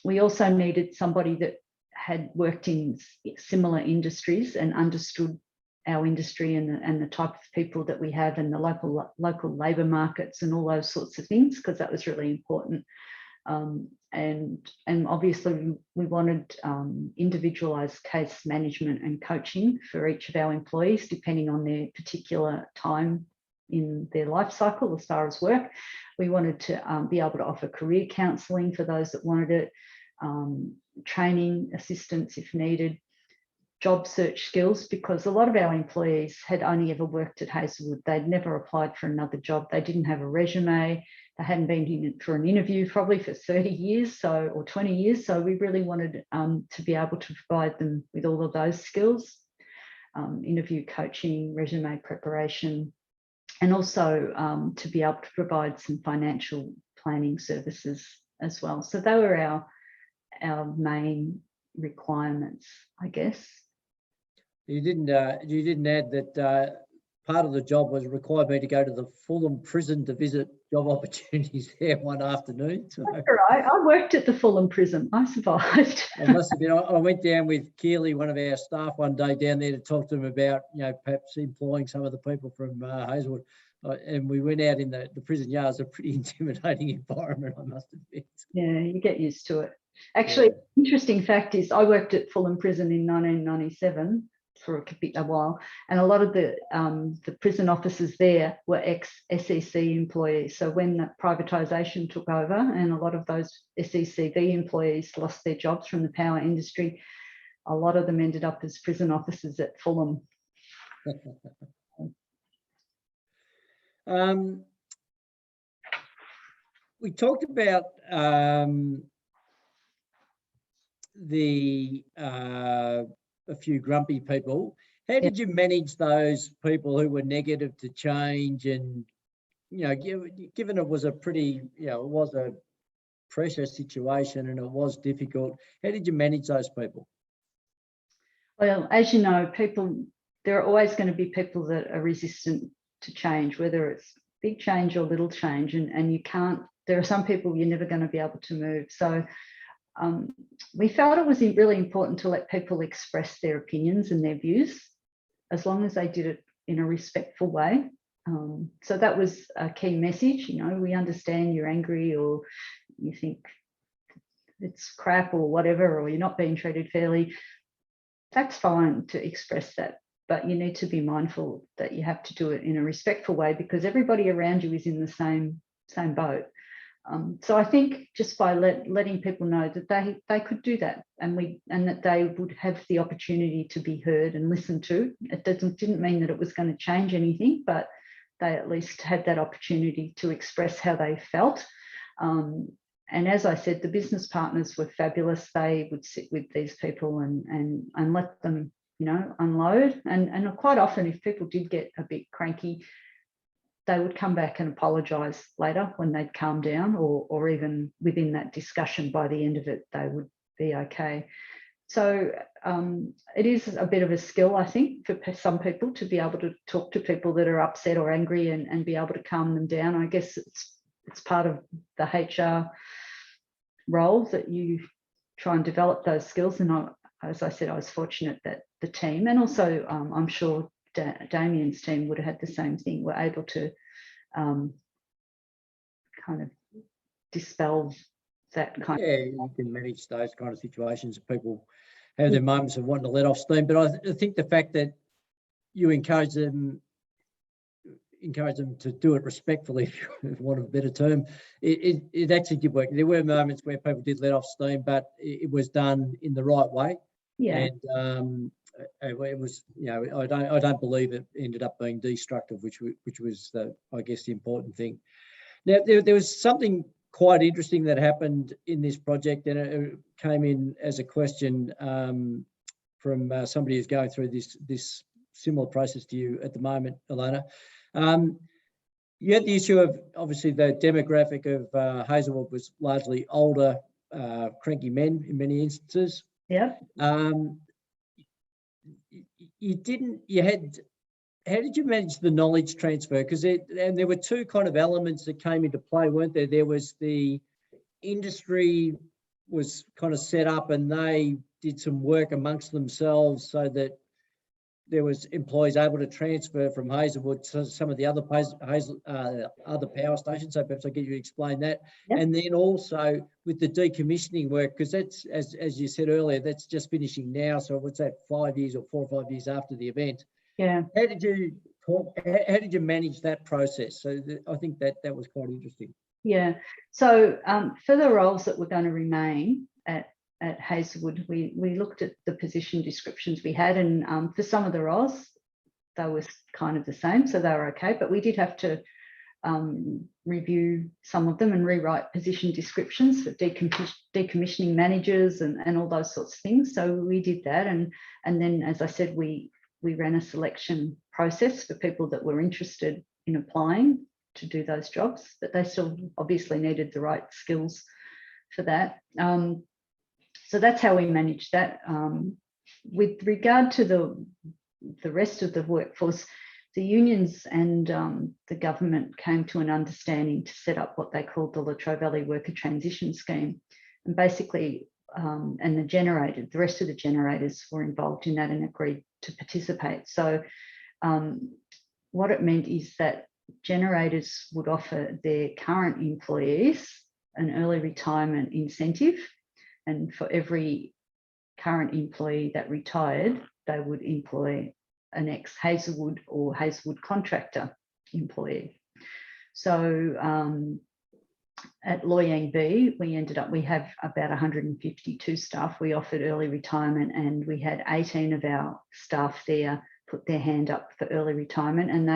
S2: We also needed somebody that had worked in similar industries and understood our industry and the type of people that we have, and the local labour markets and all those sorts of things, because that was really important. And obviously we wanted individualised case management and coaching for each of our employees, depending on their particular time in their life cycle as far as work. We wanted to be able to offer career counselling for those that wanted it, training assistance if needed, job search skills, because a lot of our employees had only ever worked at Hazelwood. They'd never applied for another job. They didn't have a resume. They hadn't been in for an interview probably for 30 years or 20 years. So we really wanted to be able to provide them with all of those skills, interview coaching, resume preparation, and also to be able to provide some financial planning services as well. So they were our main requirements, I guess.
S1: You didn't add that part of the job was required me to go to the Fulham prison to visit job opportunities there one afternoon. So
S2: That's all right. I worked at the Fulham prison. I survived.
S1: I must have been. I went down with Keely, one of our staff, one day down there to talk to them about, perhaps employing some of the people from Hazelwood. And we went out in the prison yards. A pretty intimidating environment, I must admit.
S2: Yeah, you get used to it. Actually, Interesting fact is I worked at Fulham Prison in 1997 for a while, and a lot of the prison officers there were ex-SEC employees. So when the privatisation took over and a lot of those SECV employees lost their jobs from the power industry, a lot of them ended up as prison officers at Fulham.
S1: We talked about a few grumpy people. How did you manage those people who were negative to change? And given it was a pretty, it was a pressure situation and it was difficult, how did you manage those people?
S2: Well, as you know, there are always going to be people that are resistant to change, whether it's big change or little change, and you can't. There are some people you're never going to be able to move. So we felt it was really important to let people express their opinions and their views, as long as they did it in a respectful way. So that was a key message. We understand you're angry or you think it's crap or whatever, or you're not being treated fairly. That's fine to express that, but you need to be mindful that you have to do it in a respectful way, because everybody around you is in the same boat. So I think just by letting people know that they could do that, and that they would have the opportunity to be heard and listened to. It didn't mean that it was going to change anything, but they at least had that opportunity to express how they felt. And as I said, the business partners were fabulous. They would sit with these people and let them, unload. And quite often, if people did get a bit cranky, they would come back and apologise later when they'd calm down, or even within that discussion, by the end of it, they would be okay. So it is a bit of a skill, I think, for some people to be able to talk to people that are upset or angry and be able to calm them down. I guess it's part of the HR role that you try and develop those skills. And as I said, I was fortunate that the team, and also I'm sure Damien's team would have had the same thing, were able to kind of dispel that kind of.
S1: Yeah, you can manage those kind of situations. People have their moments of wanting to let off steam, but I think the fact that you encourage them to do it respectfully, if you want a better term, it actually did work. There were moments where people did let off steam, but it was done in the right way.
S2: Yeah.
S1: And it was, I don't believe it ended up being destructive, which was I guess the important thing. Now there was something quite interesting that happened in this project, and it came in as a question from somebody who's going through this similar process to you at the moment, Ilona. You had the issue of, obviously, the demographic of Hazelwood was largely older, cranky men in many instances.
S2: Yeah.
S1: How did you manage the knowledge transfer? Because there were two kind of elements that came into play, weren't there? There was the industry was kind of set up, and they did some work amongst themselves so that there was employees able to transfer from Hazelwood to some of the other other power stations. So perhaps I'll get you to explain that. Yep. And then also with the decommissioning work, because that's, as you said earlier, that's just finishing now. So what's that, 5 years or 4 or 5 years after the event?
S2: Yeah.
S1: How did you manage that process? So I think that was quite interesting.
S2: Yeah. So for the roles that were going to remain at Hazelwood, we looked at the position descriptions we had, and for some of the roles, they were kind of the same, so they were okay. But we did have to review some of them and rewrite position descriptions for decommissioning managers and all those sorts of things. So we did that, and then, as I said, we ran a selection process for people that were interested in applying to do those jobs, but they still obviously needed the right skills for that. So that's how we managed that. With regard to the rest of the workforce, the unions and the government came to an understanding to set up what they called the Latrobe Valley Worker Transition Scheme. And basically, and the rest of the generators were involved in that and agreed to participate. So what it meant is that generators would offer their current employees an early retirement incentive, and for every current employee that retired, they would employ an ex-Hazelwood or Hazelwood contractor employee. So at Loy Yang B, we have about 152 staff. We offered early retirement, and we had 18 of our staff there put their hand up for early retirement, and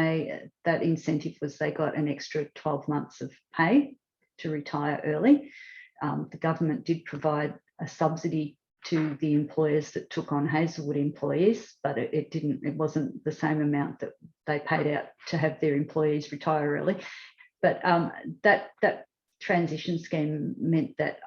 S2: that incentive was they got an extra 12 months of pay to retire early. The government did provide a subsidy to the employers that took on Hazelwood employees, but it wasn't the same amount that they paid out to have their employees retire early. But that transition scheme meant that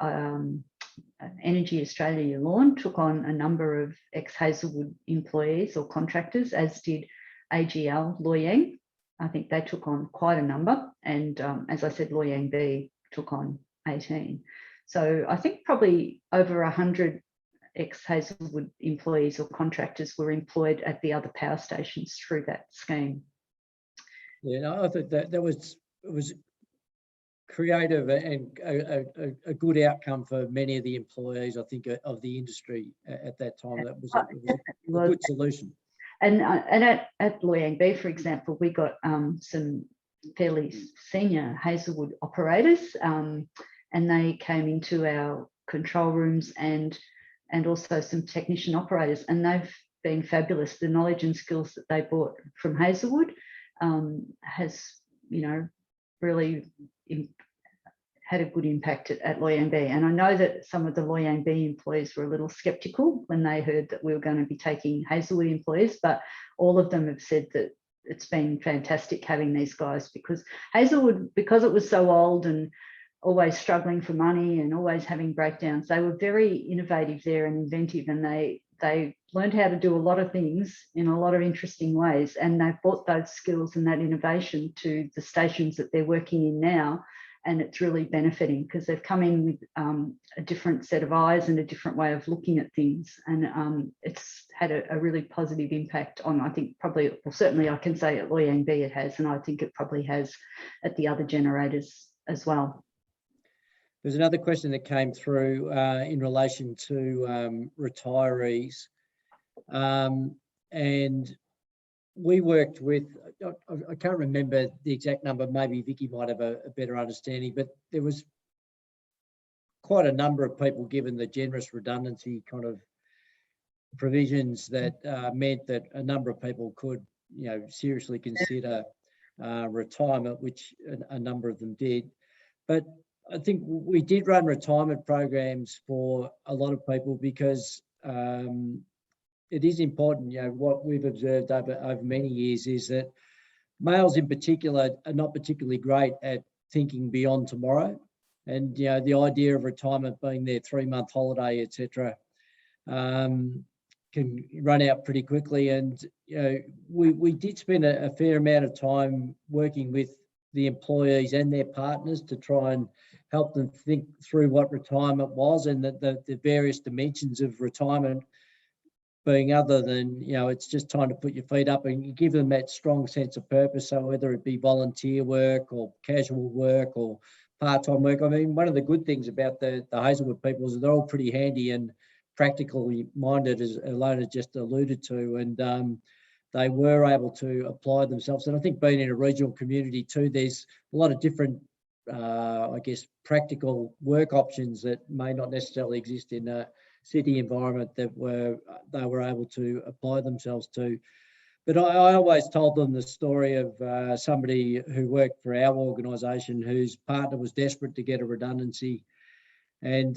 S2: Engie Australia Lawn took on a number of ex-Hazelwood employees or contractors, as did AGL Loy Yang. I think they took on quite a number, and as I said, Loy Yang B took on 18. So I think probably over 100 ex-Hazelwood employees or contractors were employed at the other power stations through that scheme.
S1: Yeah, I think that was creative and a good outcome for many of the employees, I think, of the industry at that time. That was a good solution.
S2: And at Loy Yang B, for example, we got some fairly senior Hazelwood operators, and they came into our control rooms and also some technician operators, and they've been fabulous. The knowledge and skills that they brought from Hazelwood has, really had a good impact at Loy Yang B. And I know that some of the Loy Yang B employees were a little sceptical when they heard that we were going to be taking Hazelwood employees, but all of them have said that it's been fantastic having these guys, because Hazelwood, because it was so old and always struggling for money and always having breakdowns, they were very innovative there and inventive, and they learned how to do a lot of things in a lot of interesting ways, and they've brought those skills and that innovation to the stations that they're working in now, and it's really benefiting because they've come in with a different set of eyes and a different way of looking at things, and it's had a really positive impact on, I think, probably, well, certainly I can say at Loy Yang B it has, and I think it probably has at the other generators as well.
S1: There's another question that came through in relation to retirees, and we worked with, I can't remember the exact number, maybe Vicky might have a better understanding, but there was quite a number of people given the generous redundancy kind of provisions that meant that a number of people could, seriously consider retirement, which a number of them did. But I think we did run retirement programs for a lot of people because it is important. What we've observed over many years is that males in particular are not particularly great at thinking beyond tomorrow, and the idea of retirement being their 3-month holiday, etc., can run out pretty quickly. And we did spend a fair amount of time working with the employees and their partners to try and help them think through what retirement was, and the various dimensions of retirement being other than, it's just time to put your feet up, and you give them that strong sense of purpose. So whether it be volunteer work or casual work or part-time work, I mean, one of the good things about the Hazelwood people is they're all pretty handy and practically minded, as Ilona just alluded to, and they were able to apply themselves. And I think being in a regional community too, there's a lot of different, I guess, practical work options that may not necessarily exist in a city environment that they were able to apply themselves to. But I always told them the story of somebody who worked for our organisation whose partner was desperate to get a redundancy, and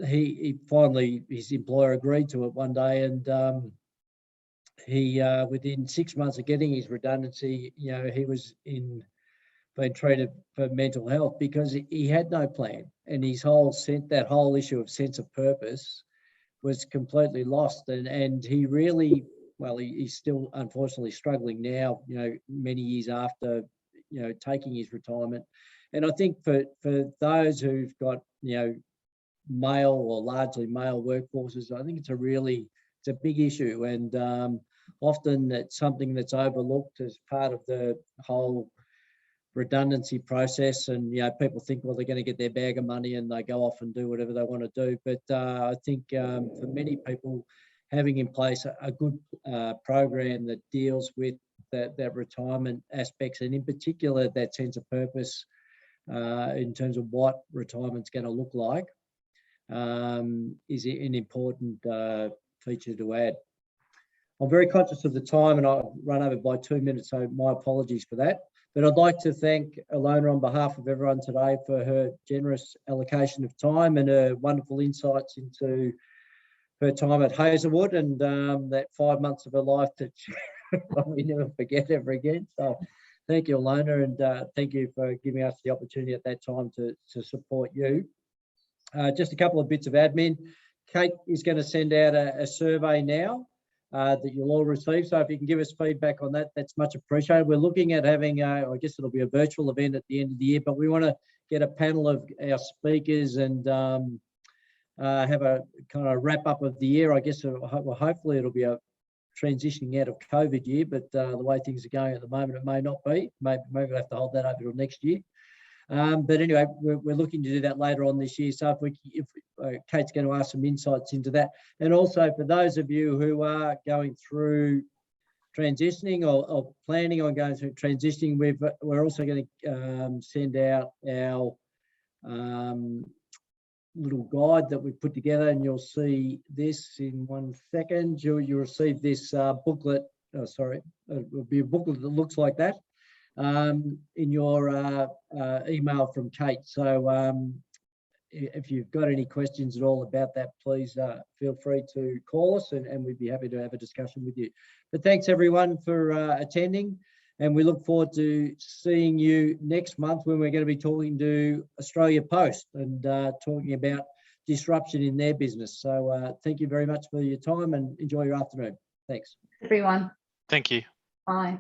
S1: he finally, his employer agreed to it one day, and he within 6 months of getting his redundancy, he was being treated for mental health because he had no plan, and his that whole issue of sense of purpose was completely lost, and he really well, he's still unfortunately struggling now, many years after, taking his retirement. And I think for those who've got, male or largely male workforces, I think it's a big issue. And often it's something that's overlooked as part of the whole redundancy process. And, people think, well, they're going to get their bag of money and they go off and do whatever they want to do. But I think for many people, having in place a good program that deals with that retirement aspects, and in particular that sense of purpose in terms of what retirement's going to look like, is an important feature to add. I'm very conscious of the time and I've run over by 2 minutes, so my apologies for that. But I'd like to thank Ilona on behalf of everyone today for her generous allocation of time and her wonderful insights into her time at Hazelwood and that 5 months of her life that we never forget ever again. So thank you, Ilona, and thank you for giving us the opportunity at that time to support you. Just a couple of bits of admin. Kate is going to send out a survey now that you'll all receive. So if you can give us feedback on that, that's much appreciated. We're looking at having, I guess it'll be a virtual event at the end of the year, but we want to get a panel of our speakers and have a kind of wrap up of the year. I guess hopefully it'll be a transitioning out of COVID year, but the way things are going at the moment, it may not be. Maybe we'll have to hold that over till next year. But anyway, we're looking to do that later on this year. So if Kate's going to ask some insights into that. And also for those of you who are going through transitioning or planning on going through transitioning, we're also going to send out our little guide that we've put together, and you'll see this in 1 second. You'll receive this booklet. Oh, sorry, it'll be a booklet that looks like that in your email from Kate. So if you've got any questions at all about that, please feel free to call us and we'd be happy to have a discussion with you. But thanks everyone for attending, and we look forward to seeing you next month when we're going to be talking to Australia Post and talking about disruption in their business. So thank you very much for your time and enjoy your afternoon. Thanks.
S2: Everyone.
S3: Thank you.
S2: Bye.